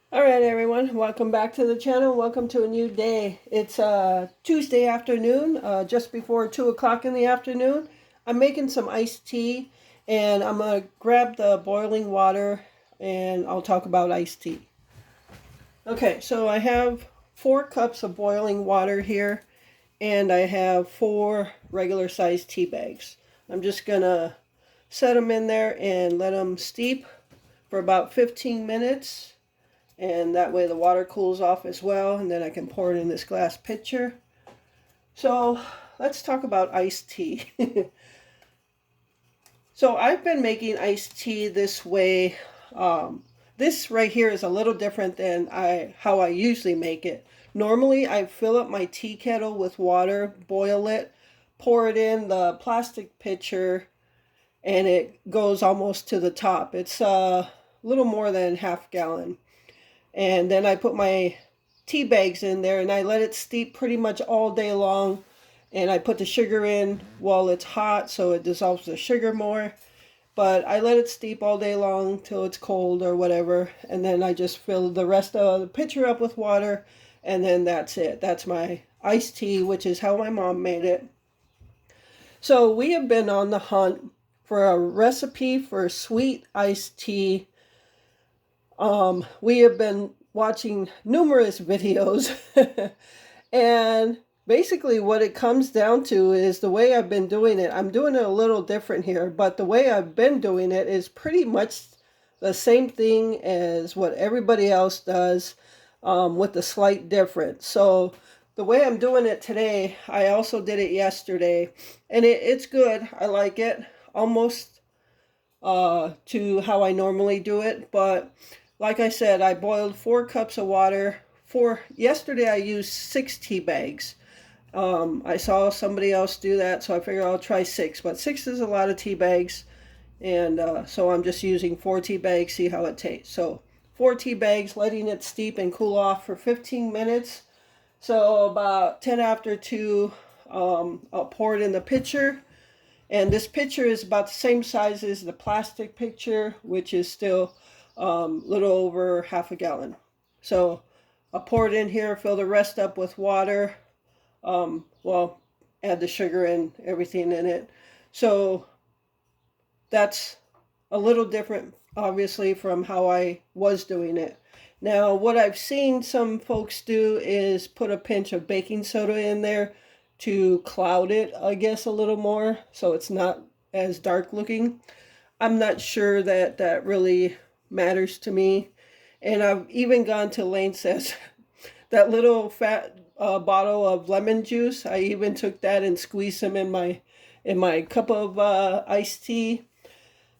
All right, everyone, welcome back to the channel. Welcome to a new day. It's Tuesday afternoon, just before 2 o'clock in the afternoon. I'm making some iced tea, and I'm going to grab the boiling water, and I'll talk about iced tea. Okay, so I have 4 cups of boiling water here, and I have 4 regular-sized tea bags. I'm just going to set them in there and let them steep for about 15 minutes. And that way the water cools off as well, and then I can pour it in this glass pitcher. So let's talk about iced tea. So I've been making iced tea this way. This right here is a little different than how I usually make it. Normally I fill up my tea kettle with water, boil it, pour it in the plastic pitcher, and it goes almost to the top. It's a little more than half gallon. And then I put my tea bags in there and I let it steep pretty much all day long. And I put the sugar in while it's hot so it dissolves the sugar more. But I let it steep all day long till it's cold or whatever. And then I just fill the rest of the pitcher up with water. And then that's it. That's my iced tea, which is how my mom made it. So we have been on the hunt for a recipe for sweet iced tea. We have been watching numerous videos and basically what it comes down to is the way I've been doing it. I'm doing it a little different here, but the way I've been doing it is pretty much the same thing as what everybody else does, with a slight difference. So the way I'm doing it today, I also did it yesterday, and it's good. I like it almost to how I normally do it, but like I said, I boiled 4 cups of water. Yesterday I used 6 tea bags. I saw somebody else do that, so I figured I'll try 6. But 6 is a lot of tea bags, and so I'm just using 4 tea bags, see how it tastes. So 4 tea bags, letting it steep and cool off for 15 minutes. So about 10 after 2, I'll pour it in the pitcher. And this pitcher is about the same size as the plastic pitcher, which is still little over half a gallon. So I'll pour it in here, fill the rest up with water. Well, add the sugar and everything in it. So that's a little different, obviously, from how I was doing it. Now, what I've seen some folks do is put a pinch of baking soda in there to cloud it, I guess, a little more so it's not as dark looking. I'm not sure that that really matters to me. And I've even gone to lengths as that little fat bottle of lemon juice. I even took that and squeezed some in my cup of iced tea.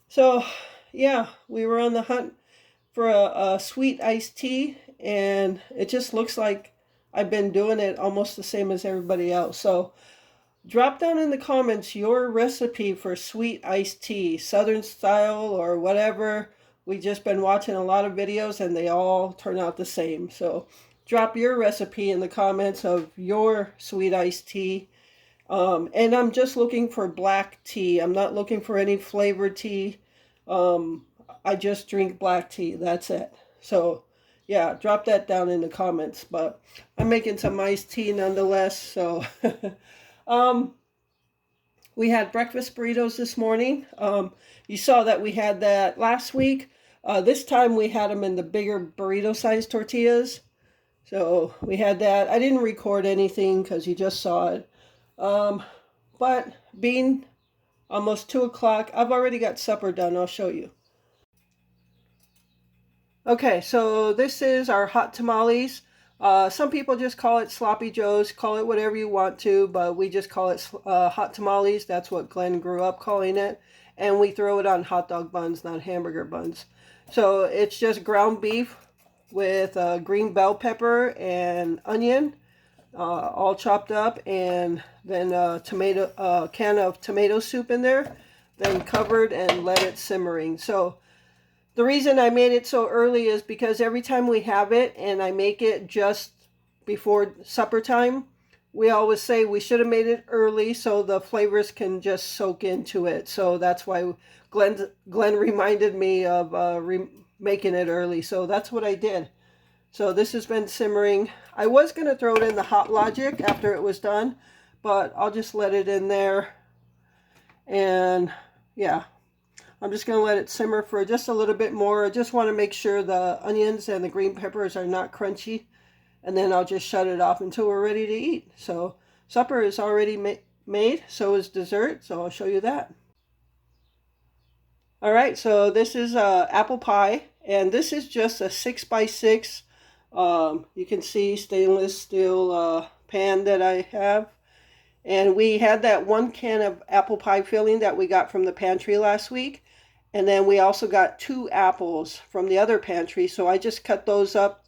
So yeah, we were on the hunt for a sweet iced tea, and it just looks like I've been doing it almost the same as everybody else. So drop down in the comments your recipe for sweet iced tea, Southern style or whatever. We've just been watching a lot of videos and they all turn out the same. So drop your recipe in the comments of your sweet iced tea. And I'm just looking for black tea. I'm not looking for any flavored tea. I just drink black tea. That's it. So yeah, drop that down in the comments. But I'm making some iced tea nonetheless. So we had breakfast burritos this morning. You saw that we had that last week. This time we had them in the bigger burrito sized tortillas. So we had that. I didn't record anything because you just saw it. But being almost 2 o'clock, I've already got supper done. I'll show you. Okay, so this is our hot tamales. Some people just call it sloppy joes, call it whatever you want to, but we just call it hot tamales. That's what Glenn grew up calling it. And we throw it on hot dog buns, not hamburger buns. So it's just ground beef with green bell pepper and onion, all chopped up, and then a can of tomato soup in there, then covered and let it simmering. So the reason I made it so early is because every time we have it and I make it just before supper time, we always say we should have made it early so the flavors can just soak into it. So that's why Glenn reminded me of making it early. So that's what I did. So this has been simmering. I was going to throw it in the Hot Logic after it was done, but I'll just let it in there. And yeah, I'm just going to let it simmer for just a little bit more. I just want to make sure the onions and the green peppers are not crunchy. And then I'll just shut it off until we're ready to eat. So supper is already made, so is dessert. So I'll show you that. All right, so this is apple pie, and this is just a 6 by 6. You can see stainless steel pan that I have. And we had that 1 can of apple pie filling that we got from the pantry last week. And then we also got 2 apples from the other pantry. So I just cut those up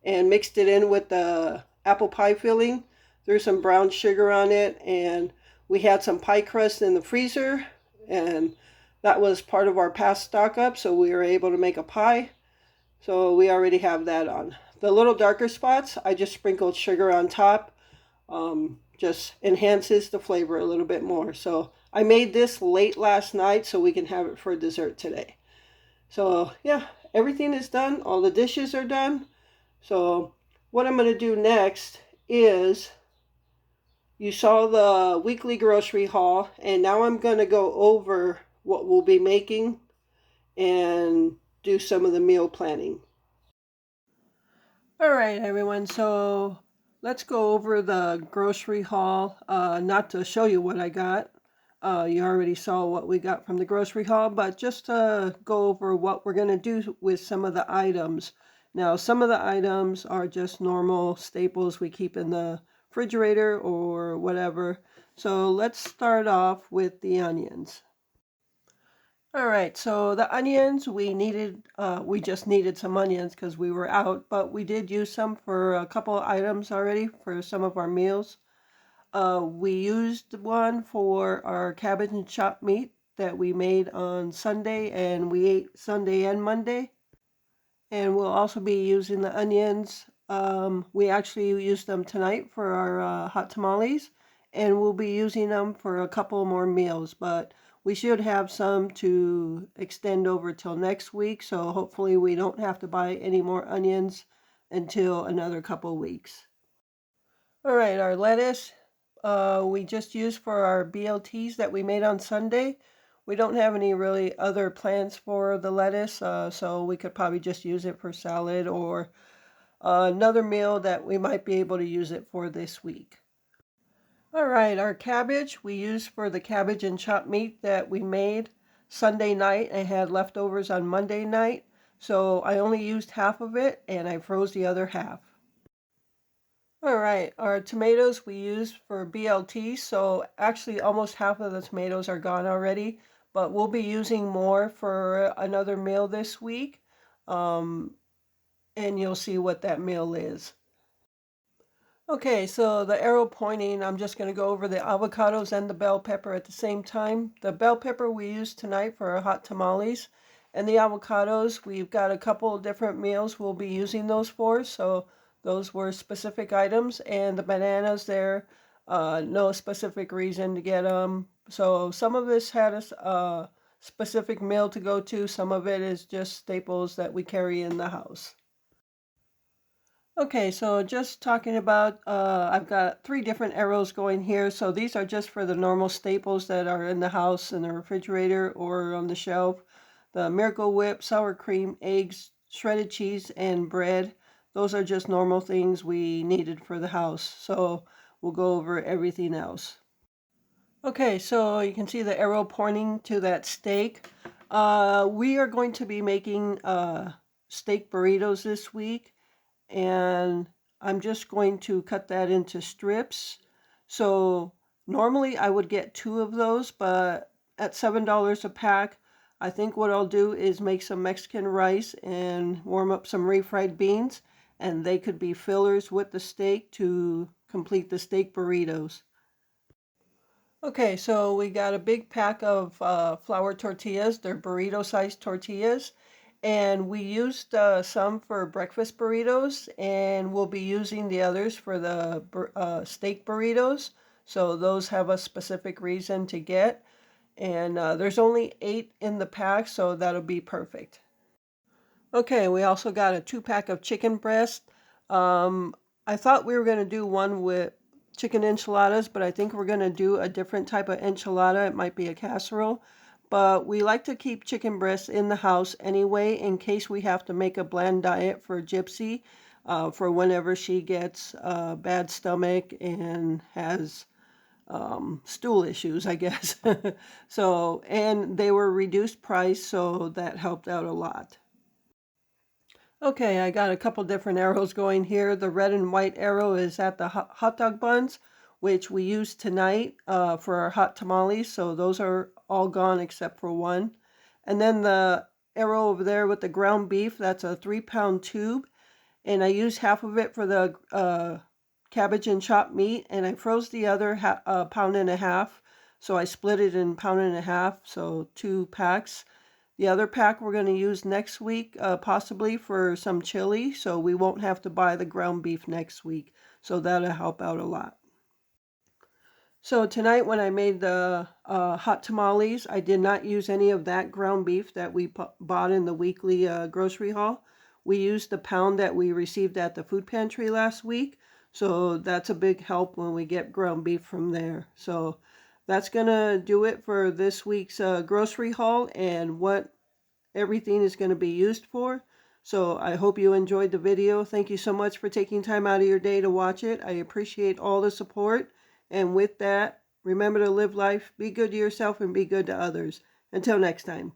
and mixed it in with the apple pie filling. Threw some brown sugar on it, and we had some pie crust in the freezer, and that was part of our past stock up, so we were able to make a pie. So we already have that on. The little darker spots, I just sprinkled sugar on top. Just enhances the flavor a little bit more. So I made this late last night so we can have it for dessert today. So yeah, everything is done. All the dishes are done. So what I'm going to do next is, you saw the weekly grocery haul, and now I'm going to go over what we'll be making and do some of the meal planning. All right, everyone. So let's go over the grocery haul. Not to show you what I got. You already saw what we got from the grocery haul, but just to go over what we're going to do with some of the items. Now, some of the items are just normal staples we keep in the refrigerator or whatever. So let's start off with the onions. All right, so the onions we just needed some onions because we were out, but we did use some for a couple of items already for some of our meals. We used one for our cabbage and chopped meat that we made on Sunday, and we ate Sunday and Monday. And we'll also be using the onions. We actually used them tonight for our hot tamales, and we'll be using them for a couple more meals, but we should have some to extend over till next week, so hopefully we don't have to buy any more onions until another couple weeks. All right, our lettuce we just used for our BLTs that we made on Sunday. We don't have any really other plans for the lettuce, so we could probably just use it for salad or another meal that we might be able to use it for this week. All right, our cabbage we used for the cabbage and chopped meat that we made Sunday night and had leftovers on Monday night. So I only used half of it and I froze the other half. All right, our tomatoes we used for BLT, so actually almost half of the tomatoes are gone already, but we'll be using more for another meal this week, um, and you'll see what that meal is. Okay, so the arrow pointing, I'm just going to go over the avocados and the bell pepper at the same time. The bell pepper we used tonight for our hot tamales, and the avocados, we've got a couple of different meals we'll be using those for, so those were specific items. And the bananas there, no specific reason to get them. So some of this had a specific meal to go to, some of it is just staples that we carry in the house. Okay, so just talking about, I've got 3 different arrows going here. So these are just for the normal staples that are in the house, in the refrigerator, or on the shelf. The Miracle Whip, sour cream, eggs, shredded cheese, and bread. Those are just normal things we needed for the house. So we'll go over everything else. Okay, so you can see the arrow pointing to that steak. We are going to be making steak burritos this week, and I'm just going to cut that into strips. So normally I would get 2 of those, but at $7 a pack, I think what I'll do is make some Mexican rice and warm up some refried beans, and they could be fillers with the steak to complete the steak burritos. Okay, so we got a big pack of flour tortillas. They're burrito-sized tortillas. And we used some for breakfast burritos, and we'll be using the others for the steak burritos. So those have a specific reason to get. And there's only 8 in the pack, so that'll be perfect. Okay, we also got a 2-pack of chicken breast. I thought we were going to do one with chicken enchiladas, but I think we're going to do a different type of enchilada. It might be a casserole. But we like to keep chicken breasts in the house anyway, in case we have to make a bland diet for Gypsy, for whenever she gets a bad stomach and has stool issues, I guess. So, and they were reduced price, so that helped out a lot. Okay, I got a couple different arrows going here. The red and white arrow is at the hot dog buns, which we used tonight for our hot tamales. So those are all gone except for one. And then the arrow over there with the ground beef, that's a 3-pound tube. And I used half of it for the cabbage and chopped meat. And I froze the other pound and a half. So I split it in pound and a half, so 2 packs. The other pack we're going to use next week, possibly for some chili, so we won't have to buy the ground beef next week. So that'll help out a lot. So tonight when I made the hot tamales, I did not use any of that ground beef that we bought in the weekly grocery haul. We used the pound that we received at the food pantry last week. So that's a big help when we get ground beef from there. So that's going to do it for this week's grocery haul and what everything is going to be used for. So I hope you enjoyed the video. Thank you so much for taking time out of your day to watch it. I appreciate all the support. And with that, remember to live life, be good to yourself, and be good to others. Until next time.